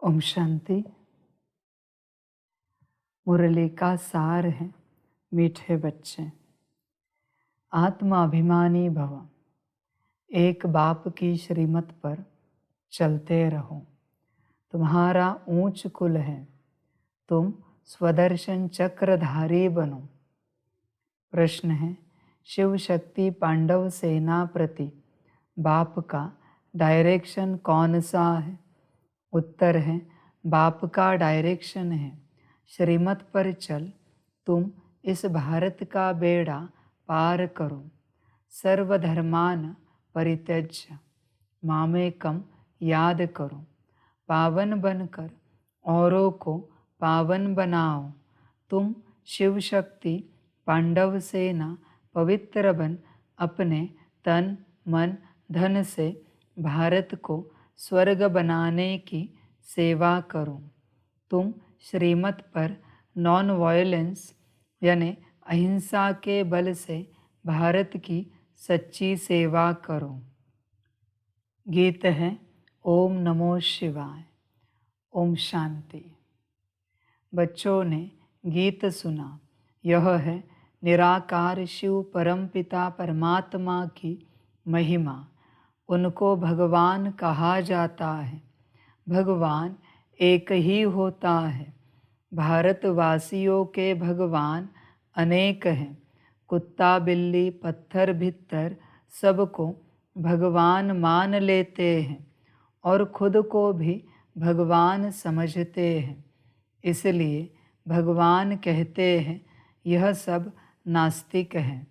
ओम शांति। मुरली का सार है मीठे बच्चे। आत्माभिमानी भव, एक बाप की श्रीमत पर चलते रहो। तुम्हारा ऊंच कुल है, तुम स्वदर्शन चक्रधारी बनो। प्रश्न है, शिव शक्ति पांडव सेना प्रति बाप का डायरेक्शन कौन सा है? उत्तर है, बाप का डायरेक्शन है, श्रीमत पर चल, तुम इस भारत का बेड़ा पार करो। सर्वधर्मान परित्यज्य मामेकम याद करो। पावन बनकर औरों को पावन बनाओ। तुम शिव शक्ति पांडव सेना पवित्र बन अपने तन मन धन से भारत को स्वर्ग बनाने की सेवा करो। तुम श्रीमत पर नॉन वायलेंस यानी अहिंसा के बल से भारत की सच्ची सेवा करो। गीत है ओम नमो शिवाय। ओम शांति। बच्चों ने गीत सुना। यह है निराकार शिव परमपिता परमात्मा की महिमा। उनको भगवान कहा जाता है। भगवान एक ही होता है। भारतवासियों के भगवान अनेक हैं। कुत्ता बिल्ली पत्थर भित्तर सबको भगवान मान लेते हैं और खुद को भी भगवान समझते हैं। इसलिए भगवान कहते हैं यह सब नास्तिक हैं।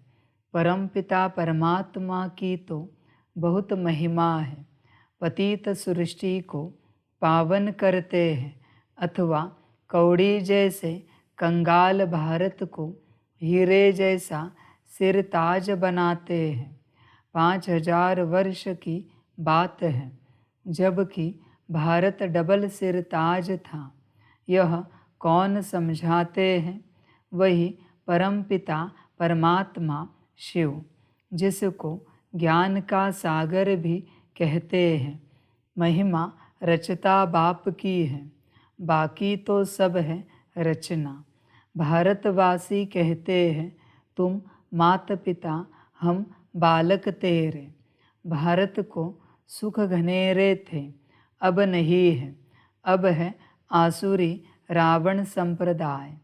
परमपिता परमात्मा की तो बहुत महिमा है। पतित सृष्टि को पावन करते हैं अथवा कौड़ी जैसे कंगाल भारत को हीरे जैसा सिर ताज बनाते हैं। 5000 वर्ष की बात है जबकि भारत डबल सिर ताज था। यह कौन समझाते हैं? वही परमपिता परमात्मा शिव, जिसको ज्ञान का सागर भी कहते हैं। महिमा रचता बाप की है, बाकी तो सब है रचना। भारतवासी कहते हैं तुम माता पिता हम बालक तेरे। भारत को सुख घनेरे थे, अब नहीं है। अब है आसुरी रावण संप्रदाय।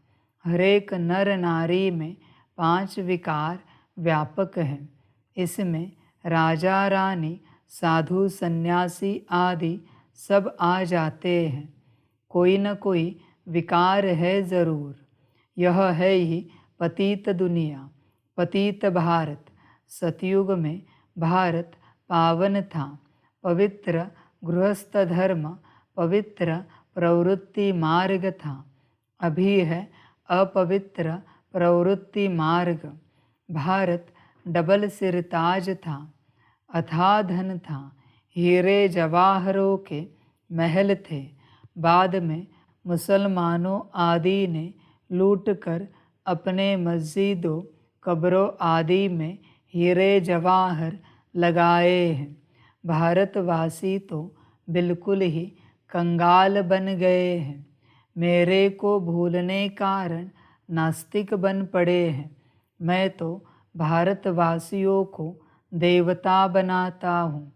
हरेक नर नारी में 5 विकार व्यापक हैं। इसमें राजा रानी साधु सन्यासी आदि सब आ जाते हैं। कोई न कोई विकार है ज़रूर। यह है ही पतित दुनिया, पतित भारत। सतयुग में भारत पावन था। पवित्र गृहस्थ धर्म, पवित्र प्रवृत्ति मार्ग था। अभी है अपवित्र प्रवृत्ति मार्ग। भारत डबल सिरताज था, अथाह धन था, हीरे जवाहरों के महल थे। बाद में मुसलमानों आदि ने लूट कर अपने मस्जिदों कब्रों आदि में हीरे जवाहर लगाए हैं। भारतवासी तो बिल्कुल ही कंगाल बन गए हैं। मेरे को भूलने कारण नास्तिक बन पड़े हैं। मैं तो भारतवासियों को देवता बनाता हूँ।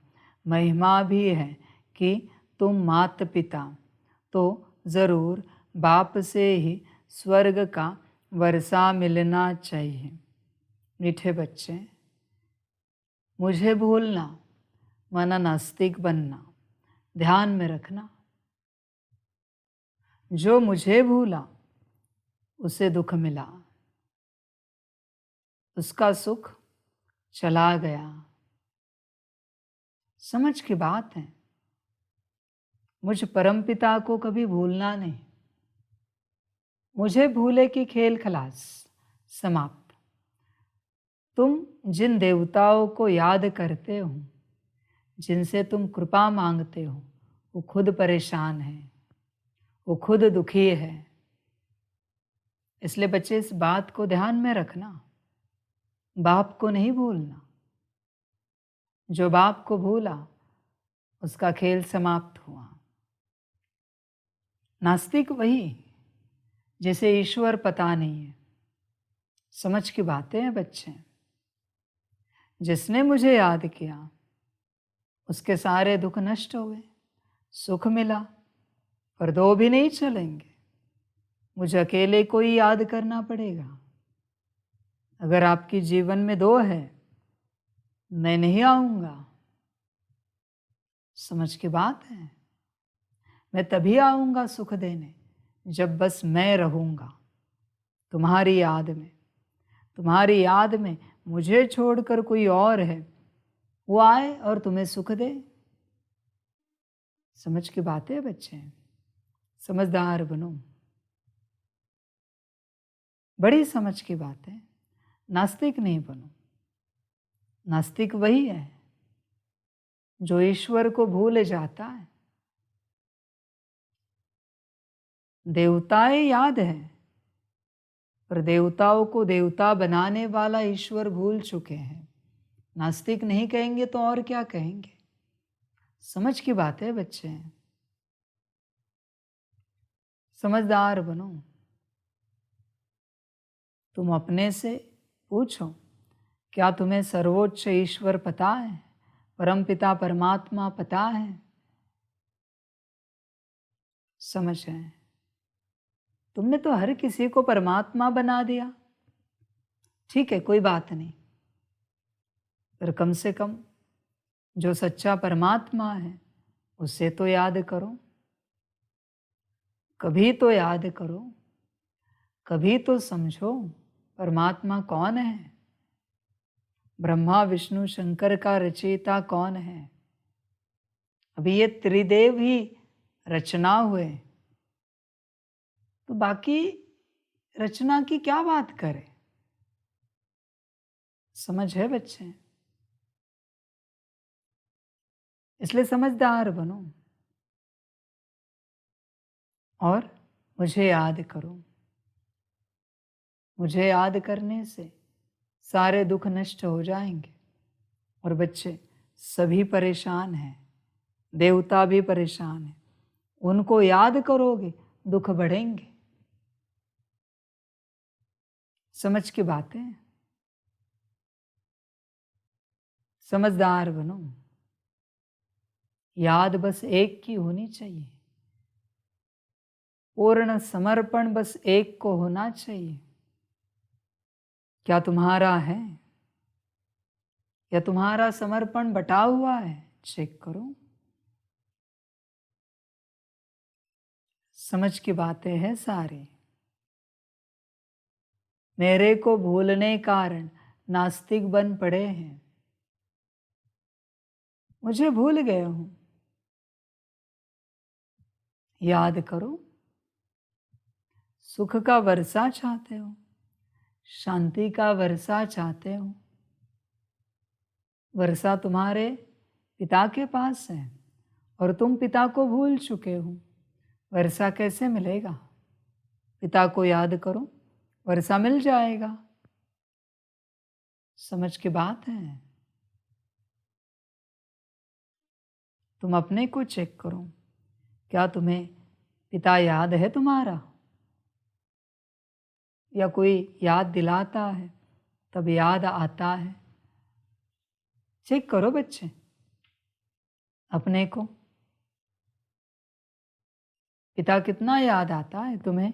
महिमा भी है कि तुम माता पिता, तो ज़रूर बाप से ही स्वर्ग का वर्षा मिलना चाहिए। मीठे बच्चे, मुझे भूलना माना नास्तिक बनना। ध्यान में रखना, जो मुझे भूला उसे दुख मिला, उसका सुख चला गया। समझ की बात है। मुझ परमपिता को कभी भूलना नहीं। मुझे भूले कि खेल खलास समाप्त। तुम जिन देवताओं को याद करते हो, जिनसे तुम कृपा मांगते हो, वो खुद परेशान है, वो खुद दुखी है। इसलिए बच्चे इस बात को ध्यान में रखना, बाप को नहीं भूलना। जो बाप को भूला उसका खेल समाप्त हुआ। नास्तिक वही जिसे ईश्वर पता नहीं है। समझ की बातें हैं बच्चे। जिसने मुझे याद किया उसके सारे दुख नष्ट हो गए, सुख मिला। पर दो भी नहीं चलेंगे, मुझे अकेले को ही याद करना पड़ेगा। अगर आपकी जीवन में दो है, मैं नहीं आऊंगा। समझ की बात है। मैं तभी आऊंगा सुख देने जब बस मैं रहूंगा तुम्हारी याद में। तुम्हारी याद में मुझे छोड़कर कोई और है, वो आए और तुम्हें सुख दे। समझ की बात है बच्चे, समझदार बनो। बड़ी समझ की बात है। नास्तिक नहीं बनो। नास्तिक वही है जो ईश्वर को भूल जाता है। देवताएं याद है, पर देवताओं को देवता बनाने वाला ईश्वर भूल चुके हैं। नास्तिक नहीं कहेंगे तो और क्या कहेंगे। समझ की बात है बच्चे, समझदार बनो। तुम अपने से पूछो, क्या तुम्हें सर्वोच्च ईश्वर पता है? परमपिता परमात्मा पता है? समझ है। तुमने तो हर किसी को परमात्मा बना दिया। ठीक है, कोई बात नहीं, पर कम से कम जो सच्चा परमात्मा है उसे तो याद करो। कभी तो याद करो, कभी तो समझो परमात्मा कौन है। ब्रह्मा विष्णु शंकर का रचयिता कौन है? अभी ये त्रिदेव ही रचना हुए, तो बाकी रचना की क्या बात करें। समझ है बच्चे, इसलिए समझदार बनो और मुझे याद करो। मुझे याद करने से सारे दुख नष्ट हो जाएंगे। और बच्चे सभी परेशान हैं, देवता भी परेशान हैं। उनको याद करोगे दुख बढ़ेंगे। समझ की बातें, समझदार बनो। याद बस एक की होनी चाहिए, पूर्ण समर्पण बस एक को होना चाहिए। क्या तुम्हारा है या तुम्हारा समर्पण बटा हुआ है? चेक करो। समझ की बातें हैं सारी। मेरे को भूलने कारण नास्तिक बन पड़े हैं। मुझे भूल गए हूं। याद करो। सुख का वर्षा चाहते हो, शांति का वर्षा चाहते हो। वर्षा तुम्हारे पिता के पास है और तुम पिता को भूल चुके हो। वर्षा कैसे मिलेगा? पिता को याद करो, वर्षा मिल जाएगा। समझ की बात है। तुम अपने को चेक करो, क्या तुम्हें पिता याद है तुम्हारा? या कोई याद दिलाता है तब याद आता है? चेक करो बच्चे अपने को, पिता कितना याद आता है तुम्हें?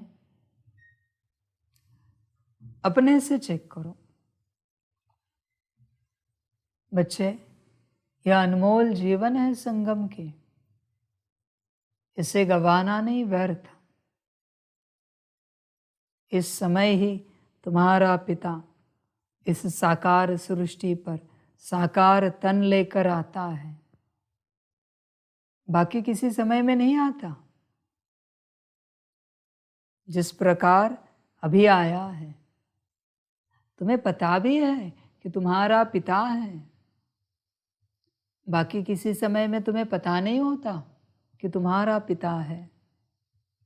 अपने से चेक करो। बच्चे, यह अनमोल जीवन है संगम के, इसे गंवाना नहीं व्यर्थ। इस समय ही तुम्हारा पिता इस साकार सृष्टि पर साकार तन लेकर आता है, बाकी किसी समय में नहीं आता। जिस प्रकार अभी आया है, तुम्हें पता भी है कि तुम्हारा पिता है, बाकी किसी समय में तुम्हें पता नहीं होता कि तुम्हारा पिता है।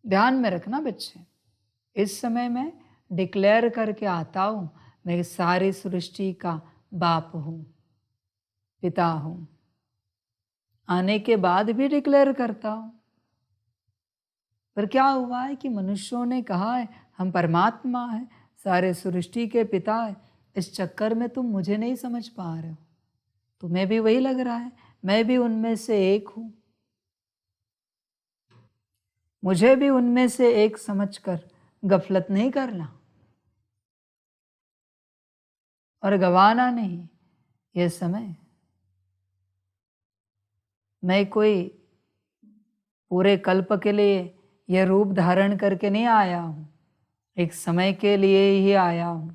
ध्यान में रखना बच्चे, इस समय मैं डिक्लेयर करके आता हूं, मैं सारी सृष्टि का बाप हूं, पिता हूं। आने के बाद भी डिक्लेयर करता हूं। पर क्या हुआ है कि मनुष्यों ने कहा है हम परमात्मा हैं, सारे सृष्टि के पिता है। इस चक्कर में तुम मुझे नहीं समझ पा रहे हो। तुम्हें भी वही लग रहा है, मैं भी उनमें से एक हूं। मुझे भी उनमें से एक समझकर गफलत नहीं करना और गवाना नहीं ये समय। मैं कोई पूरे कल्प के लिए यह रूप धारण करके नहीं आया हूं, एक समय के लिए ही आया हूं।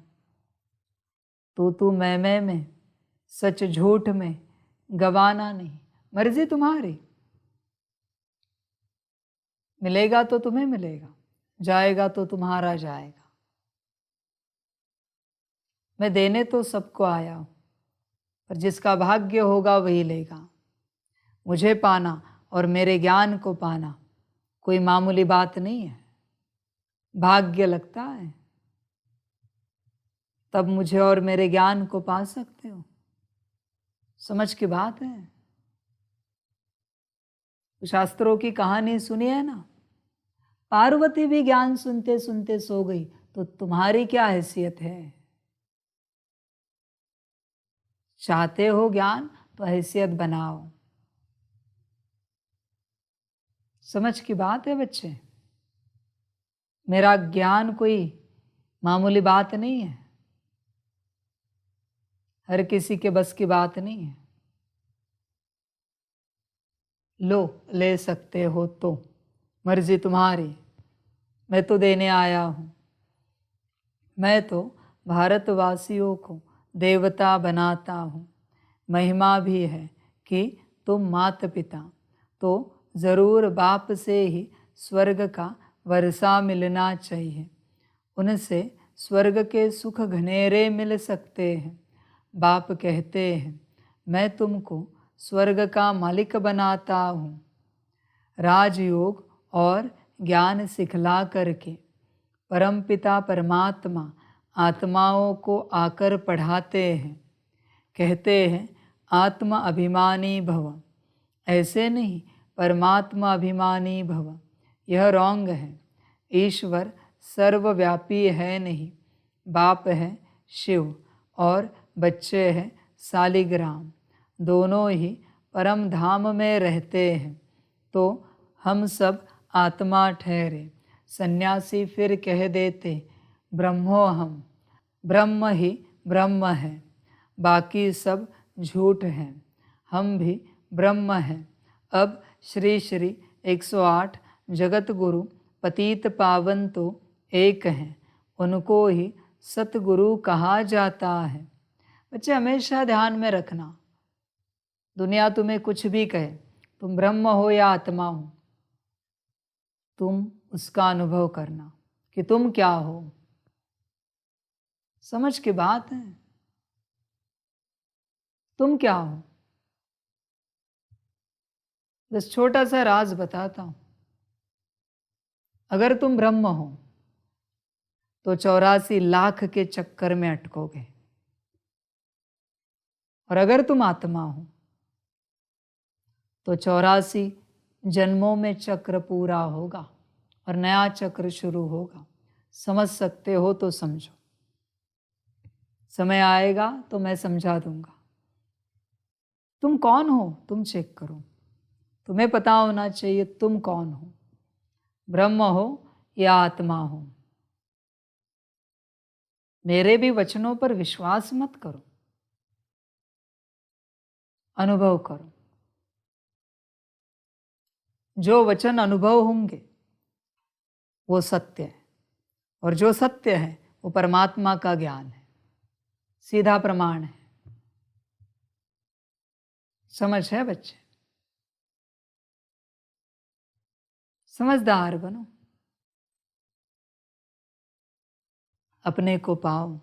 तू मैं में, सच झूठ में गवाना नहीं। मर्जी तुम्हारी, मिलेगा तो तुम्हें मिलेगा, जाएगा तो तुम्हारा जाएगा। मैं देने तो सबको आया हूं, पर जिसका भाग्य होगा वही लेगा। मुझे पाना और मेरे ज्ञान को पाना कोई मामूली बात नहीं है। भाग्य लगता है तब मुझे और मेरे ज्ञान को पा सकते हो। समझ की बात है। शास्त्रों की कहानी सुनी है ना, पार्वती भी ज्ञान सुनते सुनते सो गई, तो तुम्हारी क्या हैसियत है? चाहते हो ज्ञान तो हैसियत बनाओ। समझ की बात है बच्चे। मेरा ज्ञान कोई मामूली बात नहीं है, हर किसी के बस की बात नहीं है। लो, ले सकते हो तो, मर्जी तुम्हारी। मैं तो देने आया हूं। मैं तो भारतवासियों को देवता बनाता हूं। महिमा भी है कि तुम माता पिता, तो ज़रूर बाप से ही स्वर्ग का वर्षा मिलना चाहिए। उनसे स्वर्ग के सुख घनेरे मिल सकते हैं। बाप कहते हैं मैं तुमको स्वर्ग का मालिक बनाता हूँ। राजयोग और ज्ञान सिखला करके परमपिता परमात्मा आत्माओं को आकर पढ़ाते हैं। कहते हैं आत्मा अभिमानी भव। ऐसे नहीं, परमात्मा अभिमानी भव। यह रॉन्ग है। ईश्वर सर्वव्यापी है नहीं। बाप है शिव और बच्चे हैं शालिग्राम। दोनों ही परम धाम में रहते हैं, तो हम सब आत्मा ठहरे। सन्यासी फिर कह देते ब्रह्मो हम। ब्रह्म ही ब्रह्म है, बाकी सब झूठ हैं। हम भी ब्रह्म हैं। अब श्री श्री 108 जगत गुरु पतित पावन तो एक हैं, उनको ही सतगुरु कहा जाता है। बच्चे हमेशा ध्यान में रखना, दुनिया तुम्हें कुछ भी कहे, तुम ब्रह्म हो या आत्मा हो, तुम उसका अनुभव करना कि तुम क्या हो। समझ की बात है। तुम क्या हो? बस छोटा सा राज बताता हूं। अगर तुम ब्रह्म हो तो 84 लाख के चक्कर में अटकोगे, और अगर तुम आत्मा हो तो 84 जन्मों में चक्र पूरा होगा और नया चक्र शुरू होगा। समझ सकते हो तो समझो, समय आएगा तो मैं समझा दूंगा। तुम कौन हो तुम चेक करो। तुम्हें पता होना चाहिए तुम कौन हो, ब्रह्म हो या आत्मा हो। मेरे भी वचनों पर विश्वास मत करो, अनुभव करो। जो वचन अनुभव होंगे वो सत्य है, और जो सत्य है वो परमात्मा का ज्ञान है, सीधा प्रमाण है। समझ है बच्चे? समझदार बनो, अपने को पाओ।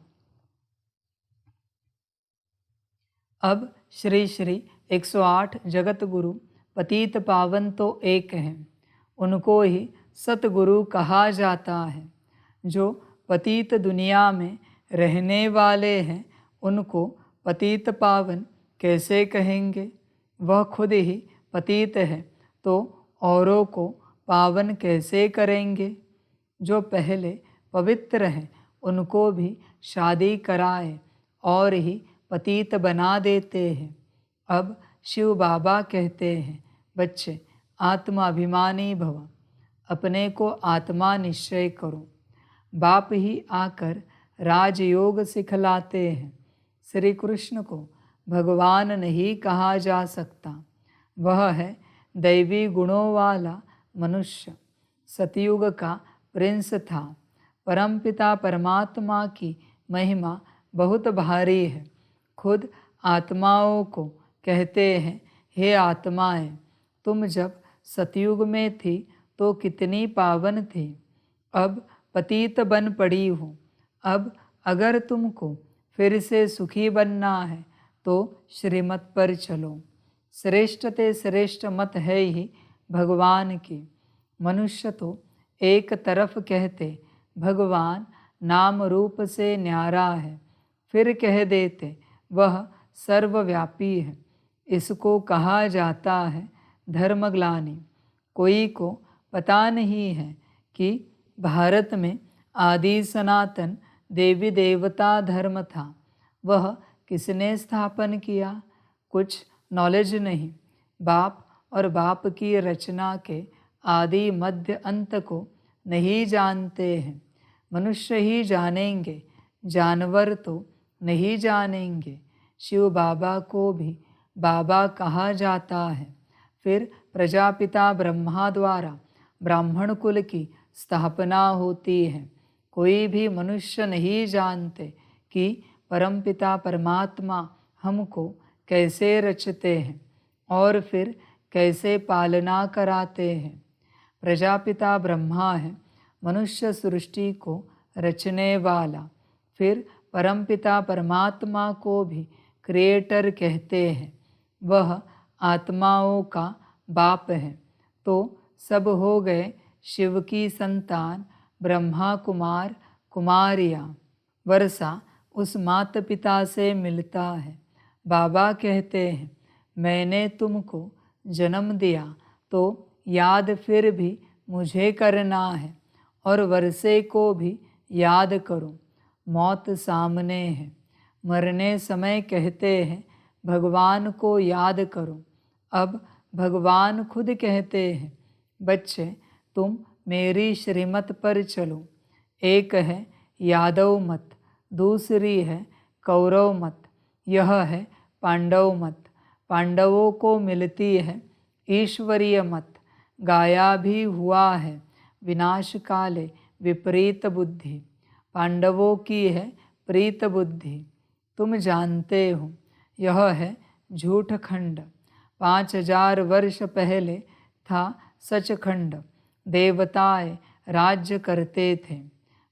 अब श्री श्री 108 जगत गुरु पतित पावन तो एक हैं, उनको ही सतगुरु कहा जाता है। जो पतित दुनिया में रहने वाले हैं उनको पतित पावन कैसे कहेंगे? वह खुद ही पतित है तो औरों को पावन कैसे करेंगे? जो पहले पवित्र हैं उनको भी शादी कराए और ही पतित बना देते हैं। अब शिव बाबा कहते हैं, बच्चे आत्माभिमानी भव, अपने को आत्मा निश्चय करो। बाप ही आकर राजयोग सिखलाते हैं। श्री कृष्ण को भगवान नहीं कहा जा सकता, वह है दैवी गुणों वाला मनुष्य। सतयुग का प्रिंस था। परमपिता परमात्मा की महिमा बहुत भारी है। खुद आत्माओं को कहते हैं, हे आत्माएं, तुम जब सतयुग में थी तो कितनी पावन थी, अब पतित बन पड़ी हो। अब अगर तुमको फिर से सुखी बनना है तो श्रीमत पर चलो। श्रेष्ठ ते श्रेष्ठ मत है ही भगवान की। मनुष्य तो एक तरफ कहते भगवान नाम रूप से न्यारा है, फिर कह देते वह सर्वव्यापी है। इसको कहा जाता है धर्मग्लानि। कोई को पता नहीं है कि भारत में आदि सनातन देवी देवता धर्म था, वह किसने स्थापन किया? कुछ नॉलेज नहीं। बाप और बाप की रचना के आदि मध्य अंत को नहीं जानते हैं। मनुष्य ही जानेंगे, जानवर तो नहीं जानेंगे। शिव बाबा को भी बाबा कहा जाता है। फिर प्रजापिता ब्रह्मा द्वारा ब्राह्मण कुल की स्थापना होती है। कोई भी मनुष्य नहीं जानते कि परमपिता परमात्मा हमको कैसे रचते हैं और फिर कैसे पालना कराते हैं। प्रजापिता ब्रह्मा है, मनुष्य सृष्टि को रचने वाला। फिर परमपिता परमात्मा को भी क्रिएटर कहते हैं। वह आत्माओं का बाप है। तो सब हो गए शिव की संतान, ब्रह्मा कुमार कुमारियाँ। वर्षा उस माता पिता से मिलता है। बाबा कहते हैं, मैंने तुमको जन्म दिया तो याद फिर भी मुझे करना है, और वर्षे को भी याद करो। मौत सामने है, मरने समय कहते हैं भगवान को याद करो। अब भगवान खुद कहते हैं, बच्चे तुम मेरी श्रीमत पर चलो। एक है यादव मत, दूसरी है कौरव मत, यह है पांडव मत। पांडवों को मिलती है ईश्वरीय मत। गाया भी हुआ है विनाश काले विपरीत बुद्धि, पांडवों की है प्रीत बुद्धि। तुम जानते हो यह है झूठ खंड। 5000 वर्ष पहले था सचखंड। देवताएं राज्य करते थे।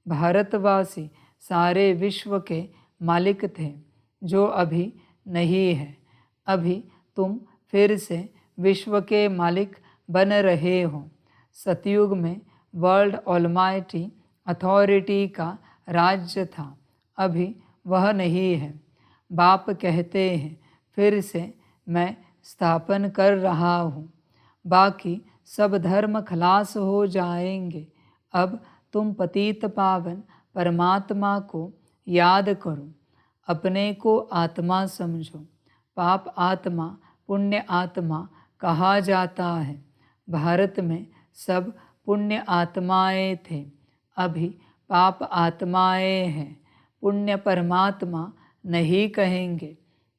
भारतवासी सारे विश्व के मालिक थे, जो अभी नहीं है। अभी तुम फिर से विश्व के मालिक बन रहे हो। सतयुग में वर्ल्ड ऑलमाइटी अथॉरिटी का राज्य था, अभी वह नहीं है। बाप कहते हैं, फिर से मैं स्थापन कर रहा हूँ। बाकी सब धर्म खलास हो जाएंगे। अब तुम पतित पावन परमात्मा को याद करो। अपने को आत्मा समझो। पाप आत्मा पुण्य आत्मा कहा जाता है। भारत में सब पुण्य आत्माएं थे, अभी पाप आत्माएं हैं। पुण्य परमात्मा नहीं कहेंगे।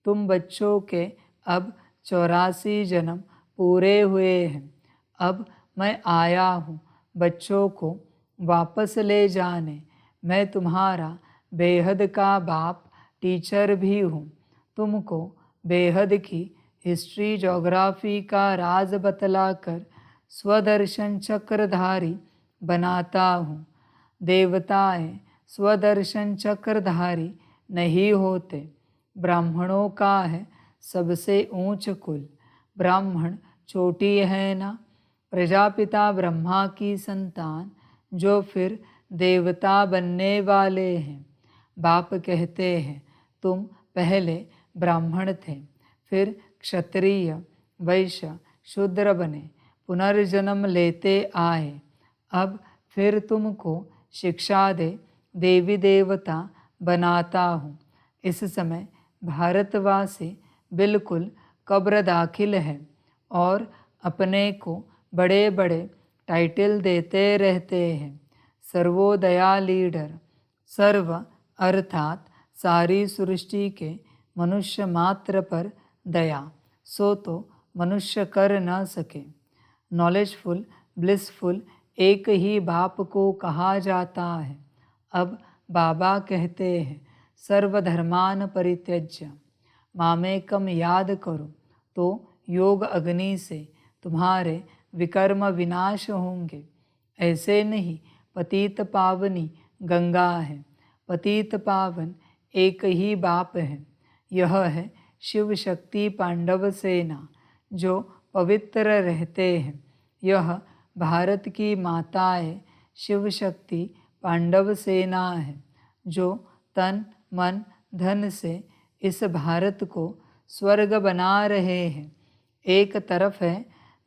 तुम बच्चों के अब 84 जन्म पूरे हुए हैं। अब मैं आया हूँ बच्चों को वापस ले जाने। मैं तुम्हारा बेहद का बाप टीचर भी हूँ। तुमको बेहद की हिस्ट्री ज्योग्राफी का राज बतलाकर स्वदर्शन चक्रधारी बनाता हूँ। देवताएं स्वदर्शन चक्रधारी नहीं होते। ब्राह्मणों का है सबसे ऊंच कुल। ब्राह्मण चोटी है ना। प्रजापिता ब्रह्मा की संतान, जो फिर देवता बनने वाले हैं। बाप कहते हैं, तुम पहले ब्राह्मण थे, फिर क्षत्रिय, वैश्य, शूद्र बने, पुनर्जन्म लेते आए, अब फिर तुमको शिक्षा दे देवी देवता बनाता हूँ। इस समय भारतवासी बिल्कुल कब्र दाखिल है और अपने को बड़े बड़े टाइटल देते रहते हैं। सर्वोदया लीडर, सर्व अर्थात सारी सृष्टि के मनुष्य मात्र पर दया, सो तो मनुष्य कर न सके। नॉलेजफुल, ब्लिसफुल एक ही बाप को कहा जाता है। अब बाबा कहते हैं, सर्वधर्मान परित्यज्य मामेकम याद करो तो योग अग्नि से तुम्हारे विकर्म विनाश होंगे। ऐसे नहीं, पतित पावनी गंगा है, पतित पावन एक ही बाप है। यह है शिव शक्ति पांडव सेना जो पवित्र रहते हैं। यह भारत की माताएं शिव शक्ति पांडव सेना है जो तन मन धन से इस भारत को स्वर्ग बना रहे हैं। एक तरफ है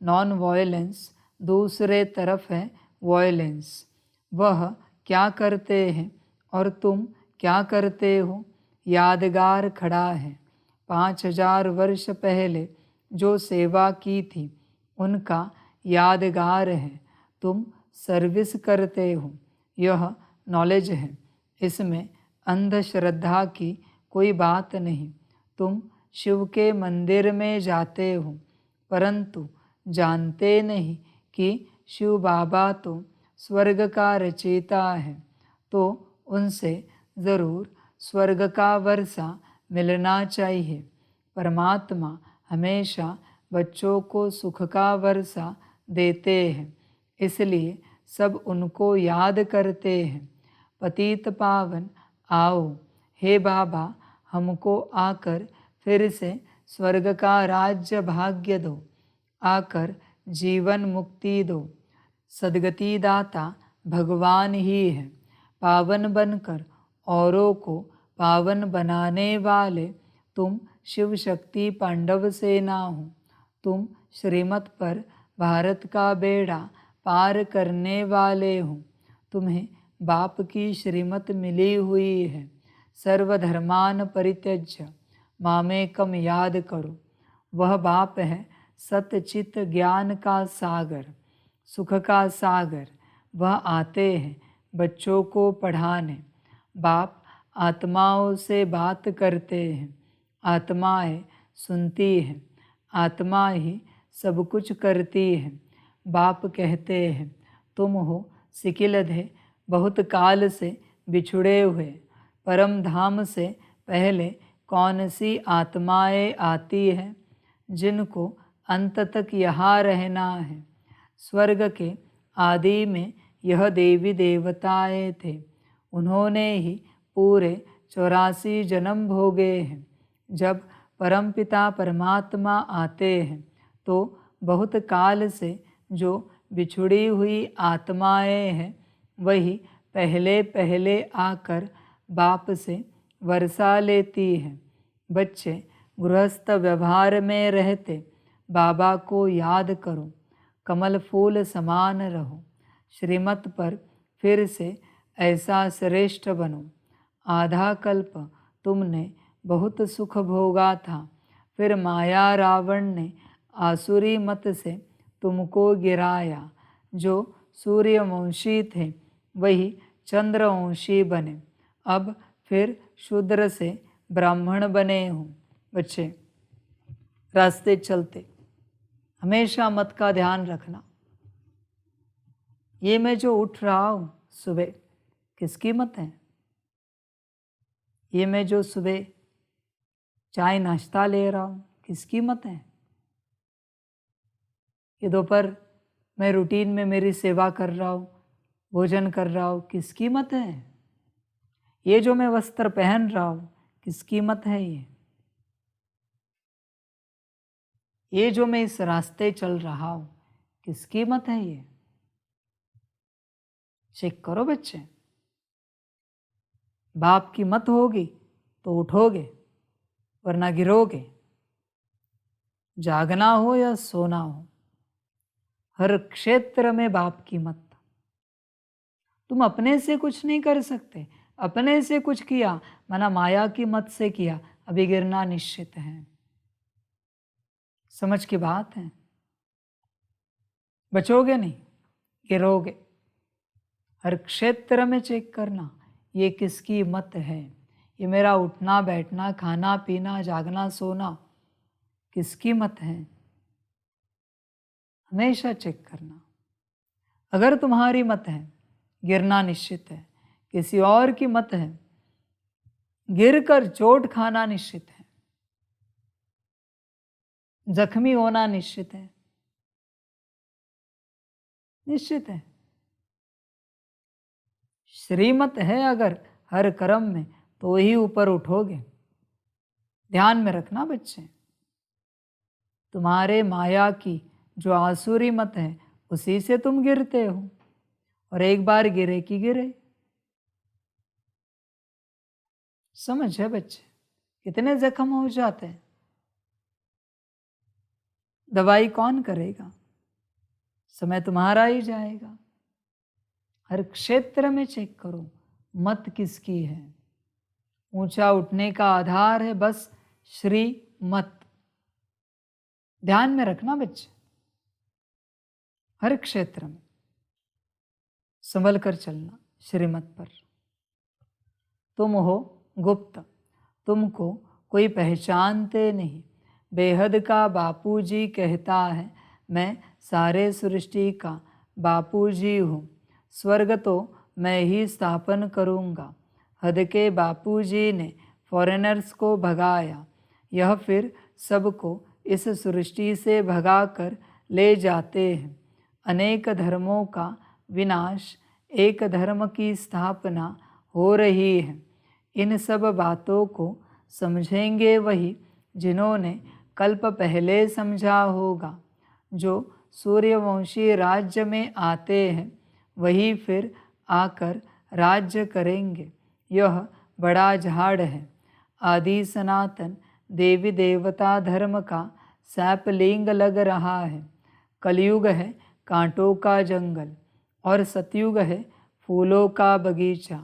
नॉन वायलेंस, दूसरे तरफ है वायलेंस। वह क्या करते हैं और तुम क्या करते हो? यादगार खड़ा है। 5000 वर्ष पहले जो सेवा की थी उनका यादगार है। तुम सर्विस करते हो। यह नॉलेज है। इसमें अंधश्रद्धा की कोई बात नहीं। तुम शिव के मंदिर में जाते हो, परंतु जानते नहीं कि शिव बाबा तो स्वर्ग का रचयिता है, तो उनसे ज़रूर स्वर्ग का वर्षा मिलना चाहिए। परमात्मा हमेशा बच्चों को सुख का वर्षा देते हैं, इसलिए सब उनको याद करते हैं। पतित पावन आओ, हे बाबा हमको आकर फिर से स्वर्ग का राज्य भाग्य दो, आकर जीवन मुक्ति दो। सद्गति दाता भगवान ही है। पावन बनकर औरों को पावन बनाने वाले तुम शिव शक्ति पांडव सेना हो। तुम श्रीमत पर भारत का बेड़ा पार करने वाले हो। तुम्हें बाप की श्रीमत मिली हुई है। सर्वधर्मान परित्यज्य मामेकम याद करो। वह बाप है सतचित ज्ञान का सागर, सुख का सागर। वह आते हैं बच्चों को पढ़ाने। बाप आत्माओं से बात करते हैं। आत्माएं सुनती हैं। आत्मा ही सब कुछ करती है। बाप कहते हैं, तुम हो सिकिलधे बहुत काल से बिछुड़े हुए। परम धाम से पहले कौन सी आत्माएं आती हैं जिनको अंत तक यहाँ रहना है। स्वर्ग के आदि में यह देवी देवताएं थे। उन्होंने ही पूरे 84 जन्म भोगे हैं। जब परमपिता परमात्मा आते हैं तो बहुत काल से जो बिछुड़ी हुई आत्माएं हैं वही पहले पहले आकर बाप से वर्षा लेती हैं। बच्चे गृहस्थ व्यवहार में रहते बाबा को याद करो। कमल फूल समान रहो। श्रीमत पर फिर से ऐसा श्रेष्ठ बनो। आधा कल्प तुमने बहुत सुख भोगा था, फिर माया रावण ने आसुरी मत से तुमको गिराया। जो सूर्यवंशी थे वही चंद्रवंशी बने। अब फिर शूद्र से ब्राह्मण बने हो। बच्चे रास्ते चलते हमेशा मत का ध्यान रखना। ये मैं जो उठ रहा हूँ सुबह, किसकी मत है? ये मैं जो सुबह चाय नाश्ता ले रहा हूँ, किसकी मत है? ये दोपहर मैं रूटीन में मेरी सेवा कर रहा हूँ, भोजन कर रहा हूँ, किसकी मत है? ये जो मैं वस्त्र पहन रहा हूँ, किसकी मत है? ये जो मैं इस रास्ते चल रहा हूँ, किसकी मत है? ये चेक करो बच्चे। बाप की मत होगी तो उठोगे, वरना गिरोगे। जागना हो या सोना हो, हर क्षेत्र में बाप की मत। तुम अपने से कुछ नहीं कर सकते, अपने से कुछ किया माना माया की मत से किया, अभी गिरना निश्चित है। समझ की बात है, बचोगे नहीं, गिरोगे। हर क्षेत्र में चेक करना, ये किसकी मत है, ये मेरा उठना बैठना खाना पीना जागना सोना किसकी मत है, हमेशा चेक करना। अगर तुम्हारी मत है गिरना निश्चित है, किसी और की मत है गिरकर चोट खाना निश्चित है, जख्मी होना निश्चित है, निश्चित है। श्रीमत है अगर हर कर्म में तो ही ऊपर उठोगे। ध्यान में रखना बच्चे, तुम्हारे माया की जो आसुरी मत है उसी से तुम गिरते हो, और एक बार गिरे कि गिरे। समझ है बच्चे, कितने जख्म हो जाते हैं, दवाई कौन करेगा, समय तुम्हारा ही जाएगा। हर क्षेत्र में चेक करो मत किसकी है। ऊंचा उठने का आधार है बस श्री मत। ध्यान में रखना बच्चे, हर क्षेत्र में संभल कर चलना श्रीमत पर। तुम हो गुप्त, तुमको कोई पहचानते नहीं। बेहद का बापूजी कहता है, मैं सारे सृष्टि का बापूजी हूँ। स्वर्ग तो मैं ही स्थापन करूँगा। हद के बापूजी ने फॉरेनर्स को भगाया, यह फिर सबको इस सृष्टि से भगाकर ले जाते हैं। अनेक धर्मों का विनाश, एक धर्म की स्थापना हो रही है। इन सब बातों को समझेंगे वही जिन्होंने कल्प पहले समझा होगा। जो सूर्यवंशी राज्य में आते हैं वही फिर आकर राज्य करेंगे। यह बड़ा झाड़ है, आदि सनातन देवी देवता धर्म का सैपलिंग लग रहा है। कलयुग है कांटों का जंगल और सतयुग है फूलों का बगीचा।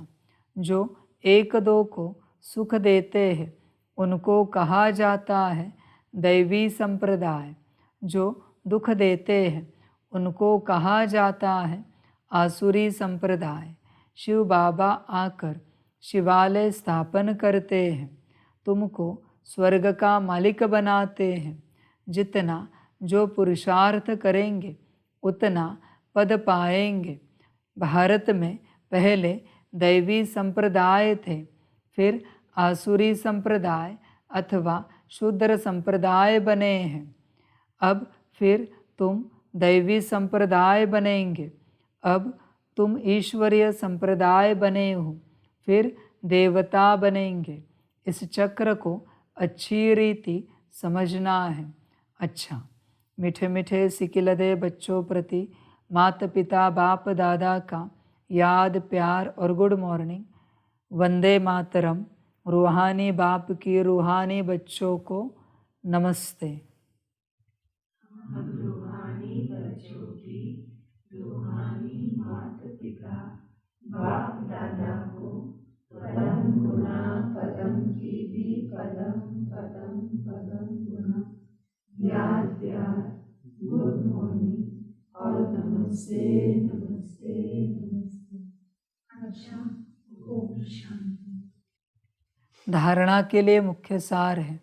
जो एक दो को सुख देते हैं उनको कहा जाता है दैवी संप्रदाय। जो दुख देते हैं उनको कहा जाता है आसुरी संप्रदाय। शिव बाबा आकर शिवालय स्थापन करते हैं, तुमको स्वर्ग का मालिक बनाते हैं। जितना जो पुरुषार्थ करेंगे उतना पद पाएंगे। भारत में पहले दैवी संप्रदाय थे, फिर आसुरी संप्रदाय अथवा शूद्र संप्रदाय बने हैं। अब फिर तुम दैवी संप्रदाय बनेंगे। अब तुम ईश्वरीय संप्रदाय बने हो, फिर देवता बनेंगे। इस चक्र को अच्छी रीति समझना है। अच्छा, मीठे मीठे सिकिलदे बच्चों प्रति माता पिता बाप दादा का याद प्यार और गुड मॉर्निंग। वंदे मातरम। रूहानी बाप की रूहानी बच्चों को नमस्ते। हम रूहानी बच्चों की रूहानी माता पिता बाप दादा को पदम गुना पदम की भी पदम पदम पदम गुना याद प्यार गुड मॉर्निंग और नमस्ते नमस्ते नमस्ते। अच्छा, ओम शांति। धारणा के लिए मुख्य सार है।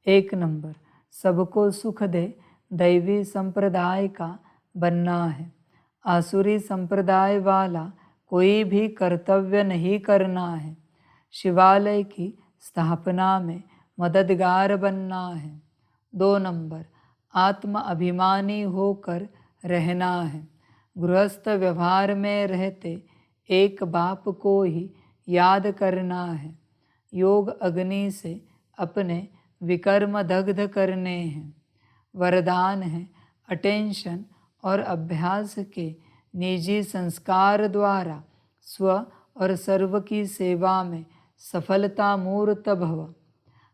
1 नंबर, सबको सुख दे दैवी संप्रदाय का बनना है। आसुरी संप्रदाय वाला कोई भी कर्तव्य नहीं करना है। शिवालय की स्थापना में मददगार बनना है। 2 नंबर, आत्म अभिमानी होकर रहना है। गृहस्थ व्यवहार में रहते एक बाप को ही याद करना है। योग अग्नि से अपने विकर्म दग्ध करने हैं। वरदान है अटेंशन और अभ्यास के निजी संस्कार द्वारा स्व और सर्व की सेवा में सफलता मूर्त भव।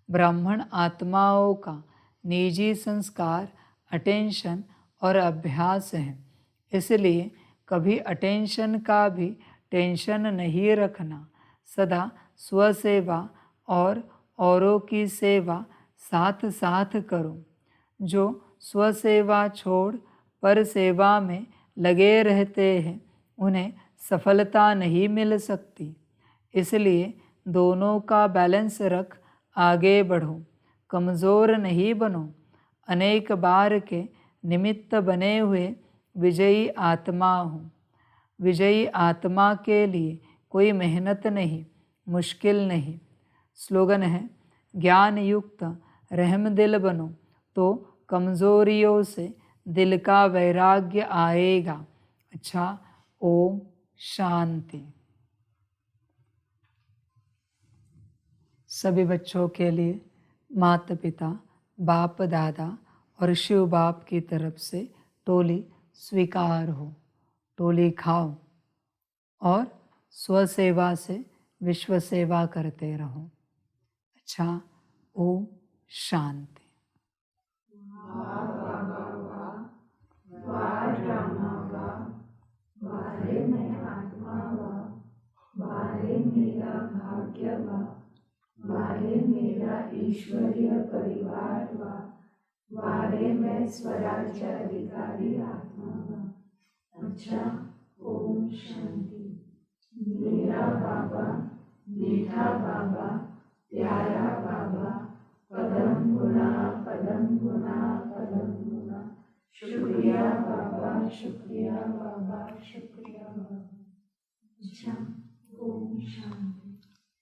ब्राह्मण आत्माओं का निजी संस्कार अटेंशन और अभ्यास है। इसलिए कभी अटेंशन का भी टेंशन नहीं रखना। सदा स्वसेवा और औरों की सेवा साथ साथ करो। जो स्वसेवा छोड़ पर सेवा में लगे रहते हैं उन्हें सफलता नहीं मिल सकती। इसलिए दोनों का बैलेंस रख आगे बढ़ो, कमज़ोर नहीं बनो। अनेक बार के निमित्त बने हुए विजयी आत्मा हो। विजयी आत्मा के लिए कोई मेहनत नहीं, मुश्किल नहीं। स्लोगन है, ज्ञान युक्त रहम दिल बनो तो कमज़ोरियों से दिल का वैराग्य आएगा। अच्छा, ओम शांति। सभी बच्चों के लिए माता पिता, बाप दादा और शिव बाप की तरफ से टोली स्वीकार हो। टोली खाओ और स्वसेवा से विश्व सेवा करते रहो। अच्छा, ओम शांति। वारे मैं आत्मा वारे मेरा भाग्य वारे मेरा ईश्वरीय परिवार वारे मैं स्वराज्य अधिकारी आत्मा। अच्छा, ओम शांति। मेरा बाबा, मीठा बाबा, प्यारा बाबा, पदम गुना पदम गुना पदम गुना। शुक्रिया बाबा, शुक्रिया बाबा, शुक्रिया बाबा। अच्छा, ओम शांति।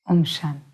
ओम शांति।